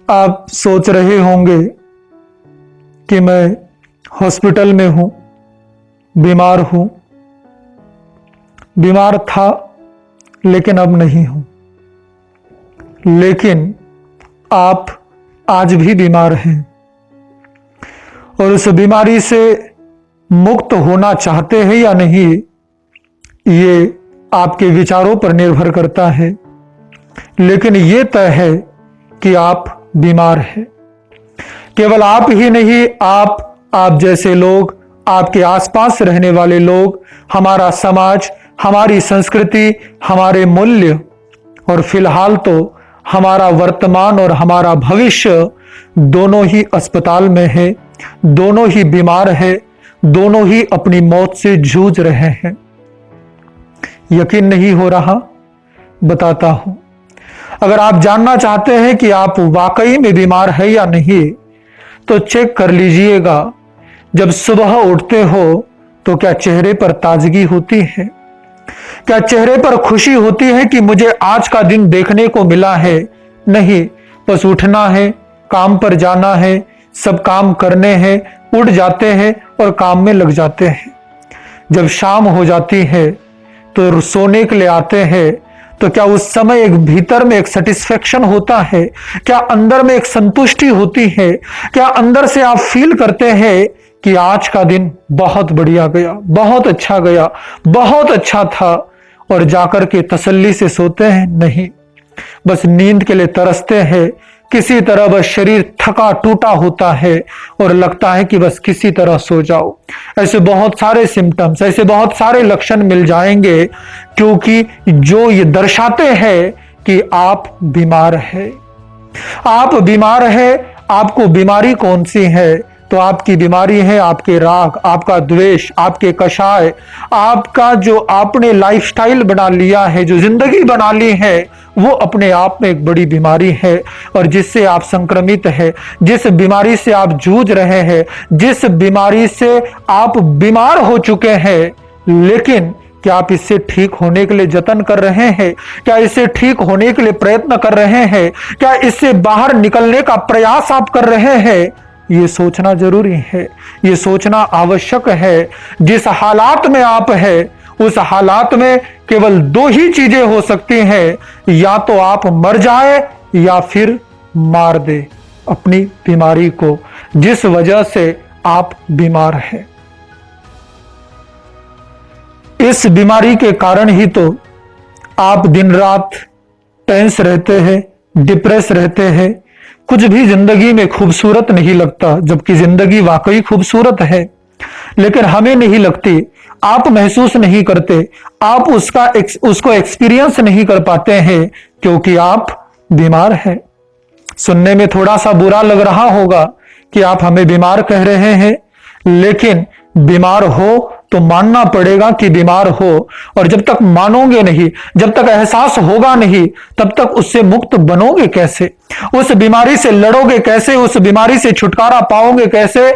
आप सोच रहे होंगे कि मैं हॉस्पिटल में हूं, बीमार हूं, बीमार था लेकिन अब नहीं हूं। लेकिन आप आज भी बीमार हैं और उस बीमारी से मुक्त होना चाहते हैं या नहीं, ये आपके विचारों पर निर्भर करता है। लेकिन ये तय है कि आप बीमार हैं। केवल आप ही नहीं, आप जैसे लोग, आपके आसपास रहने वाले लोग, हमारा समाज, हमारी संस्कृति, हमारे मूल्य और फिलहाल तो हमारा वर्तमान और हमारा भविष्य दोनों ही अस्पताल में है, दोनों ही बीमार है, दोनों ही अपनी मौत से जूझ रहे हैं। यकीन नहीं हो रहा? बताता हूं। अगर आप जानना चाहते हैं कि आप वाकई में बीमार है या नहीं, तो चेक कर लीजिएगा। जब सुबह उठते हो तो क्या चेहरे पर ताजगी होती है? क्या चेहरे पर खुशी होती है कि मुझे आज का दिन देखने को मिला है? नहीं, बस उठना है, काम पर जाना है, सब काम करने हैं, उठ जाते हैं और काम में लग जाते हैं। जब शाम हो जाती है तो सोने के लिए आते हैं, तो क्या उस समय एक भीतर में एक सेटिस्फेक्शन होता है? क्या अंदर में एक संतुष्टि होती है? क्या अंदर से आप फील करते हैं कि आज का दिन बहुत बढ़िया गया, बहुत अच्छा गया, बहुत अच्छा था, और जाकर के तसल्ली से सोते हैं? नहीं, बस नींद के लिए तरसते हैं। किसी तरह बस शरीर थका टूटा होता है और लगता है कि बस किसी तरह सो जाओ। ऐसे बहुत सारे सिम्टम्स, ऐसे बहुत सारे लक्षण मिल जाएंगे, क्योंकि जो ये दर्शाते हैं कि आप बीमार है। आप बीमार है। आपको बीमारी कौन सी है? तो आपकी बीमारी है आपके राग, आपका द्वेष, आपके कषाय, आपका जो आपने लाइफस्टाइल बना लिया है, जो जिंदगी बना ली है, वो अपने आप में एक बड़ी बीमारी है। और जिससे आप संक्रमित है, जिस बीमारी से आप जूझ रहे हैं, जिस बीमारी से आप बीमार हो चुके हैं, लेकिन क्या आप इससे ठीक होने के लिए जतन कर रहे हैं? क्या इससे ठीक होने के लिए प्रयत्न कर रहे हैं? क्या इससे बाहर निकलने का प्रयास आप कर रहे हैं? ये सोचना जरूरी है, ये सोचना आवश्यक है। जिस हालात में आप है, उस हालात में केवल दो ही चीजें हो सकती हैं, या तो आप मर जाए या फिर मार दे अपनी बीमारी को, जिस वजह से आप बीमार हैं। इस बीमारी के कारण ही तो आप दिन रात टेंस रहते हैं, डिप्रेस रहते हैं। कुछ भी जिंदगी में खूबसूरत नहीं लगता, जबकि जिंदगी वाकई खूबसूरत है, लेकिन हमें नहीं लगती। आप महसूस नहीं करते, आप उसको एक्सपीरियंस नहीं कर पाते हैं, क्योंकि आप बीमार हैं। सुनने में थोड़ा सा बुरा लग रहा होगा कि आप हमें बीमार कह रहे हैं, लेकिन बीमार हो तो मानना पड़ेगा कि बीमार हो। और जब तक मानोगे नहीं, जब तक एहसास होगा नहीं, तब तक उससे मुक्त बनोगे कैसे? उस बीमारी से लड़ोगे कैसे? उस बीमारी से छुटकारा पाओगे कैसे?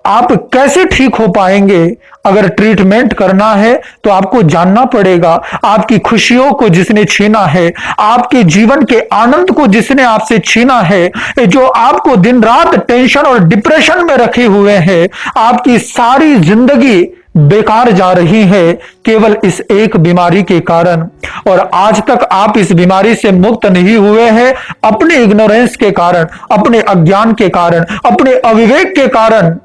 आप कैसे ठीक हो पाएंगे? अगर ट्रीटमेंट करना है तो आपको जानना पड़ेगा आपकी खुशियों को जिसने छीना है, आपके जीवन के आनंद को जिसने आपसे छीना है, जो आपको दिन रात टेंशन और डिप्रेशन में रखे हुए हैं, आपकी सारी जिंदगी बेकार जा रही है केवल इस एक बीमारी के कारण। और आज तक आप इस बीमारी से मुक्त नहीं हुए हैं अपने इग्नोरेंस के कारण, अपने अज्ञान के कारण, अपने अविवेक के कारण।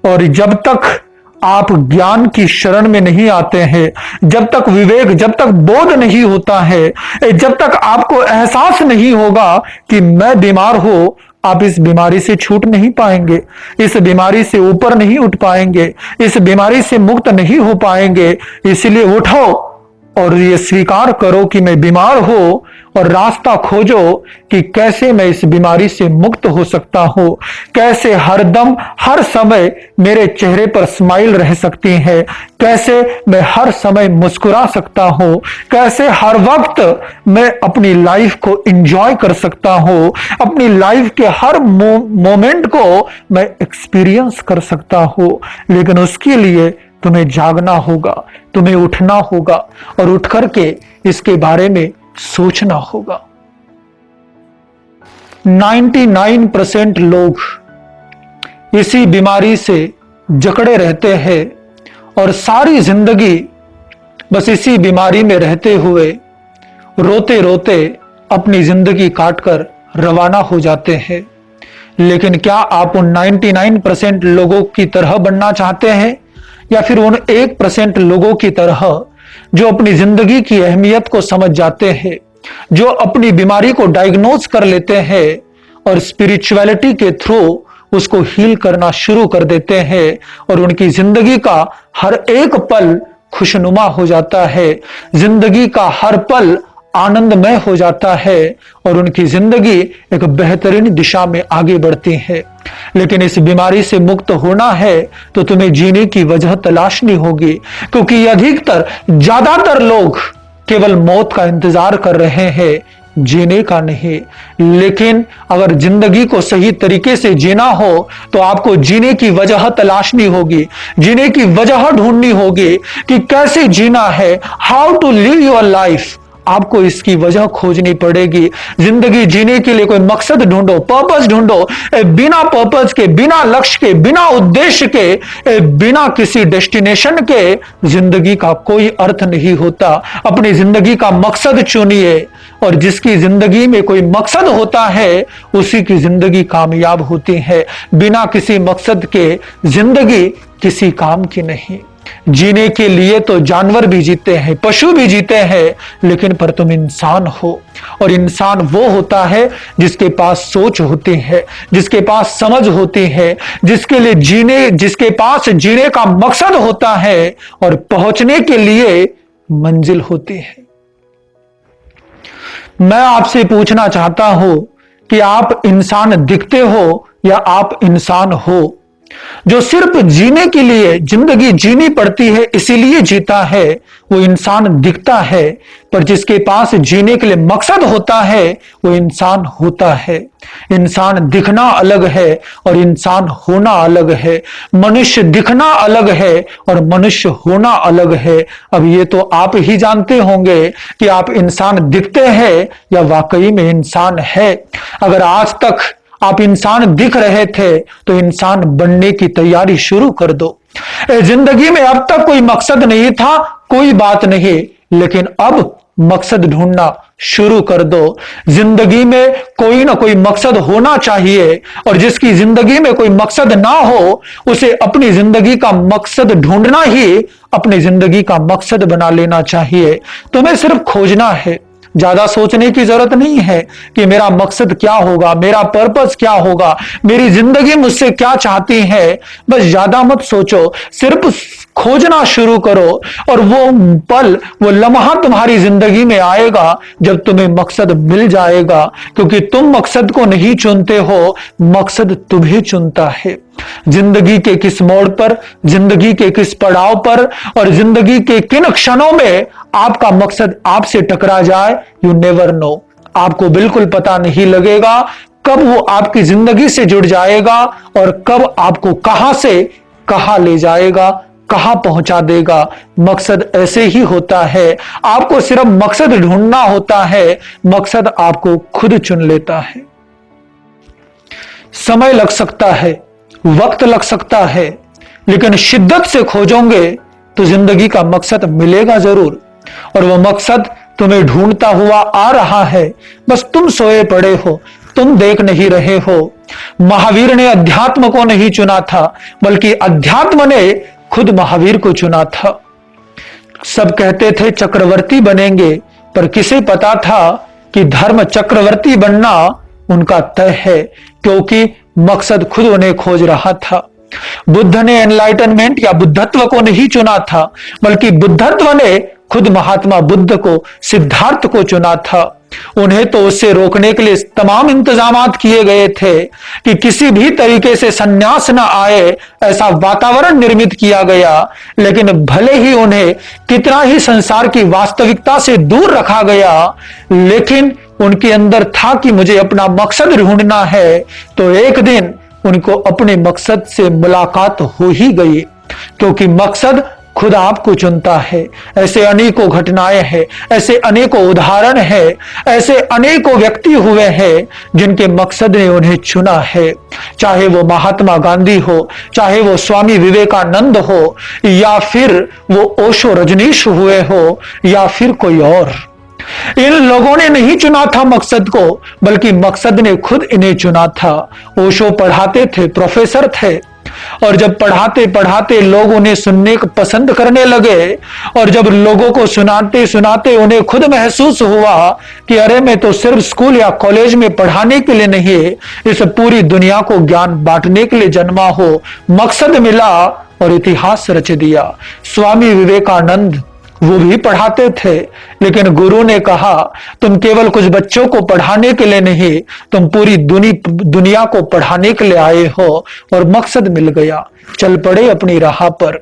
और जब तक आप ज्ञान की शरण में नहीं आते हैं, जब तक विवेक, जब तक बोध नहीं होता है, जब तक आपको एहसास नहीं होगा कि मैं बीमार हूं, आप इस बीमारी से छूट नहीं पाएंगे, इस बीमारी से ऊपर नहीं उठ पाएंगे, इस बीमारी से मुक्त नहीं हो पाएंगे। इसलिए उठो और ये स्वीकार करो कि मैं बीमार हूं, और रास्ता खोजो कि कैसे मैं इस बीमारी से मुक्त हो सकता हूं, कैसे हर दम हर समय मेरे चेहरे पर स्माइल रह सकती है, कैसे मैं हर समय मुस्कुरा सकता हूं, कैसे हर वक्त मैं अपनी लाइफ को एंजॉय कर सकता हूं, अपनी लाइफ के हर मोमेंट को मैं एक्सपीरियंस कर सकता हूं। लेकिन उसके लिए तुम्हें जागना होगा, तुम्हें उठना होगा और उठ करके इसके बारे में सोचना होगा। 99% लोग इसी बीमारी से जकड़े रहते हैं और सारी जिंदगी बस इसी बीमारी में रहते हुए रोते रोते अपनी जिंदगी काटकर रवाना हो जाते हैं। लेकिन क्या आप उन 99% लोगों की तरह बनना चाहते हैं, या फिर उन 1% लोगों की तरह जो अपनी जिंदगी की अहमियत को समझ जाते हैं, जो अपनी बीमारी को डायग्नोज कर लेते हैं और स्पिरिचुअलिटी के थ्रू उसको हील करना शुरू कर देते हैं और उनकी जिंदगी का हर एक पल खुशनुमा हो जाता है, जिंदगी का हर पल आनंदमय हो जाता है और उनकी जिंदगी एक बेहतरीन दिशा में आगे बढ़ती है। लेकिन इस बीमारी से मुक्त होना है तो तुम्हें जीने की वजह तलाशनी होगी, क्योंकि अधिकतर ज्यादातर लोग केवल मौत का इंतजार कर रहे हैं, जीने का नहीं। लेकिन अगर जिंदगी को सही तरीके से जीना हो तो आपको जीने की वजह तलाशनी होगी, जीने की वजह ढूंढनी होगी कि कैसे जीना है, how to live your life. आपको इसकी वजह खोजनी पड़ेगी। जिंदगी जीने के लिए कोई मकसद ढूंढो, पर्पस ढूंढो। बिना पर्पस के, बिना लक्ष्य के, बिना उद्देश्य के, बिना किसी डेस्टिनेशन के जिंदगी का कोई अर्थ नहीं होता। अपनी जिंदगी का मकसद चुनिए और जिसकी जिंदगी में कोई मकसद होता है उसी की जिंदगी कामयाब होती है। बिना किसी मकसद के जिंदगी किसी काम की नहीं। जीने के लिए तो जानवर भी जीते हैं, पशु भी जीते हैं, लेकिन पर तुम इंसान हो। और इंसान वो होता है जिसके पास सोच होती है, जिसके पास समझ होती है, जिसके पास जीने का मकसद होता है और पहुंचने के लिए मंजिल होती है। मैं आपसे पूछना चाहता हूं कि आप इंसान दिखते हो या आप इंसान हो? जो सिर्फ जीने के लिए जिंदगी जीनी पड़ती है इसीलिए जीता है वो इंसान दिखता है, पर जिसके पास जीने के लिए मकसद होता है वो इंसान होता है। इंसान दिखना अलग है और इंसान होना अलग है। मनुष्य दिखना अलग है और मनुष्य होना अलग है। अब ये तो आप ही जानते होंगे कि आप इंसान दिखते हैं या वाकई में इंसान है। अगर आज तक आप इंसान दिख रहे थे तो इंसान बनने की तैयारी शुरू कर दो। जिंदगी में अब तक कोई मकसद नहीं था, कोई बात नहीं, लेकिन अब मकसद ढूंढना शुरू कर दो। जिंदगी में कोई ना कोई मकसद होना चाहिए और जिसकी जिंदगी में कोई मकसद ना हो उसे अपनी जिंदगी का मकसद ढूंढना ही अपनी जिंदगी का मकसद बना लेना चाहिए। तुम्हें सिर्फ खोजना है, ज्यादा सोचने की जरूरत नहीं है कि मेरा मकसद क्या होगा, मेरा पर्पस क्या होगा, मेरी जिंदगी मुझसे क्या चाहती है। बस ज्यादा मत सोचो, सिर्फ खोजना शुरू करो और वो पल, वो लम्हा तुम्हारी जिंदगी में आएगा जब तुम्हें मकसद मिल जाएगा, क्योंकि तुम मकसद को नहीं चुनते हो, मकसद तुम्हें चुनता है। जिंदगी के किस मोड़ पर, जिंदगी के किस पड़ाव पर और जिंदगी के किन क्षणों में आपका मकसद आपसे टकरा जाए, यू नेवर नो। आपको बिल्कुल पता नहीं लगेगा कब वो आपकी जिंदगी से जुड़ जाएगा और कब आपको कहां से कहां ले जाएगा, कहां पहुंचा देगा। मकसद ऐसे ही होता है, आपको सिर्फ मकसद ढूंढना होता है, मकसद आपको खुद चुन लेता है। समय लग सकता है, वक्त लग सकता है, लेकिन शिद्दत से खोजोगे तो जिंदगी का मकसद मिलेगा जरूर। और वो मकसद तुम्हें ढूंढता हुआ आ रहा है, बस तुम सोए पड़े हो, तुम देख नहीं रहे हो। महावीर ने अध्यात्म को नहीं चुना था, बल्कि अध्यात्म ने खुद महावीर को चुना था। सब कहते थे चक्रवर्ती बनेंगे, पर किसे पता था कि धर्म चक्रवर्ती बनना उनका तय है, क्योंकि मकसद खुद उन्हें खोज रहा था। बुद्ध ने एनलाइटनमेंट या बुद्धत्व को नहीं चुना था, बल्कि बुद्धत्व ने खुद महात्मा बुद्ध को, सिद्धार्थ को चुना था। उन्हें तो उससे रोकने के लिए तमाम इंतजामात किए गए थे कि किसी भी तरीके से संन्यास न आए, ऐसा वातावरण निर्मित किया गया। लेकिन भले ही उन्हें कितना ही संसार की वास्तविकता से दूर रखा गया, लेकिन उनके अंदर था कि मुझे अपना मकसद ढूंढना है। तो एक दिन उनको अपने मकसद से मुलाकात हो ही गई, क्योंकि मकसद खुद आपको चुनता है। ऐसे अनेकों घटनाएं हैं, ऐसे अनेकों उदाहरण हैं, ऐसे अनेकों व्यक्ति हुए हैं जिनके मकसद ने उन्हें चुना है। चाहे वो महात्मा गांधी हो, चाहे वो स्वामी विवेकानंद हो, या फिर वो ओशो रजनीश हुए हो, या फिर कोई और। इन लोगों ने नहीं चुना था मकसद को, बल्कि मकसद ने खुद इन्हें चुना था। ओशो पढ़ाते थे, प्रोफेसर थे, और जब पढ़ाते पढ़ाते लोग उन्हें सुनने को पसंद करने लगे, और जब लोगों को सुनाते सुनाते उन्हें खुद महसूस हुआ कि अरे मैं तो सिर्फ स्कूल या कॉलेज में पढ़ाने के लिए नहीं, इस पूरी दुनिया को ज्ञान बांटने के लिए जन्मा हो, मकसद मिला और इतिहास रच दिया। स्वामी विवेकानंद वो भी पढ़ाते थे, लेकिन गुरु ने कहा तुम केवल कुछ बच्चों को पढ़ाने के लिए नहीं, तुम पूरी दुनिया को पढ़ाने के लिए आए हो, और मकसद मिल गया। चल पड़े अपनी राह पर।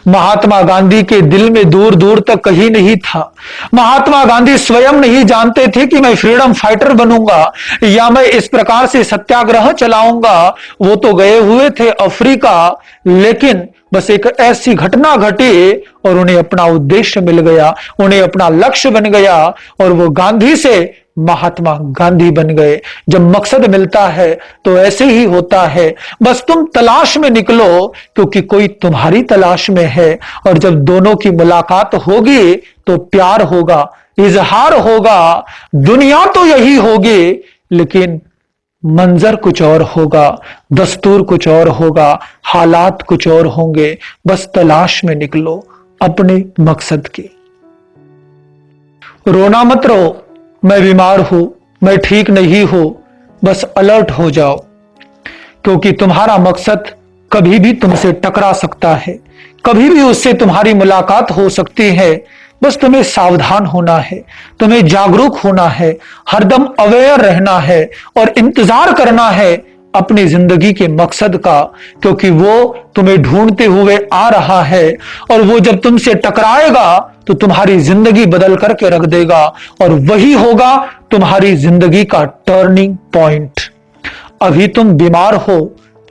महात्मा गांधी के दिल में दूर दूर तक कहीं नहीं था। महात्मा गांधी स्वयं नहीं जानते थे कि मैं फ्रीडम फाइटर बनूंगा या मैं इस प्रकार से सत्याग्रह चलाऊंगा। वो तो गए हुए थे अफ्रीका, लेकिन बस एक ऐसी घटना घटी और उन्हें अपना उद्देश्य मिल गया, उन्हें अपना लक्ष्य बन गया, और वो गांधी से महात्मा गांधी बन गए। जब मकसद मिलता है तो ऐसे ही होता है। बस तुम तलाश में निकलो, क्योंकि कोई तुम्हारी तलाश में है, और जब दोनों की मुलाकात होगी तो प्यार होगा, इजहार होगा। दुनिया तो यही होगी, लेकिन मंजर कुछ और होगा, दस्तूर कुछ और होगा, हालात कुछ और होंगे। बस तलाश में निकलो अपने मकसद की। रोना मत रो, मैं बीमार हूं, मैं ठीक नहीं हूं, बस अलर्ट हो जाओ, क्योंकि तुम्हारा मकसद कभी भी तुमसे टकरा सकता है, कभी भी उससे तुम्हारी मुलाकात हो सकती है। बस तुम्हें सावधान होना है, तुम्हें जागरूक होना है, हरदम अवेयर रहना है और इंतजार करना है अपनी जिंदगी के मकसद का, क्योंकि वो तुम्हें ढूंढते हुए आ रहा है, और वो जब तुमसे टकराएगा तो तुम्हारी जिंदगी बदल करके रख देगा, और वही होगा तुम्हारी जिंदगी का टर्निंग पॉइंट। अभी तुम बीमार हो,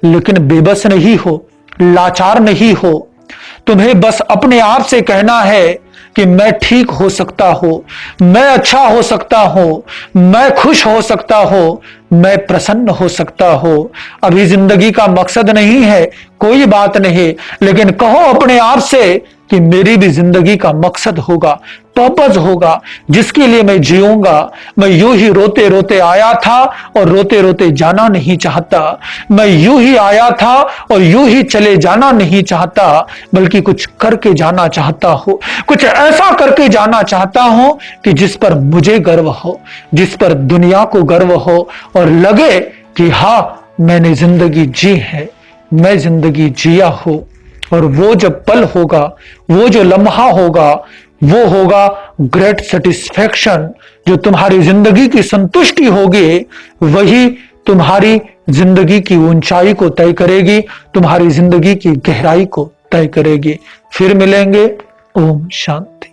लेकिन बेबस नहीं हो, लाचार नहीं हो। तुम्हें बस अपने आप से कहना है कि मैं ठीक हो सकता हूं, मैं अच्छा हो सकता हूं, मैं खुश हो सकता हूं, मैं प्रसन्न हो सकता हूं। अभी जिंदगी का मकसद नहीं है, कोई बात नहीं, लेकिन कहो अपने आप से कि मेरी भी जिंदगी का मकसद होगा, पर्पस होगा, जिसके लिए मैं जीऊंगा। मैं यूं ही रोते रोते आया था और रोते रोते जाना नहीं चाहता। मैं यूं ही आया था और यूं ही चले जाना नहीं चाहता, बल्कि कुछ करके जाना चाहता हूं, कुछ ऐसा करके जाना चाहता हूं कि जिस पर मुझे गर्व हो, जिस पर दुनिया को गर्व हो, और लगे कि हां मैंने जिंदगी जी है, मैं जिंदगी जिया हूं। और वो जब पल होगा, वो जो लम्हा होगा, वो होगा ग्रेट सेटिस्फैक्शन, जो तुम्हारी जिंदगी की संतुष्टि होगी, वही तुम्हारी जिंदगी की ऊंचाई को तय करेगी, तुम्हारी जिंदगी की गहराई को तय करेगी। फिर मिलेंगे। ओम शांति।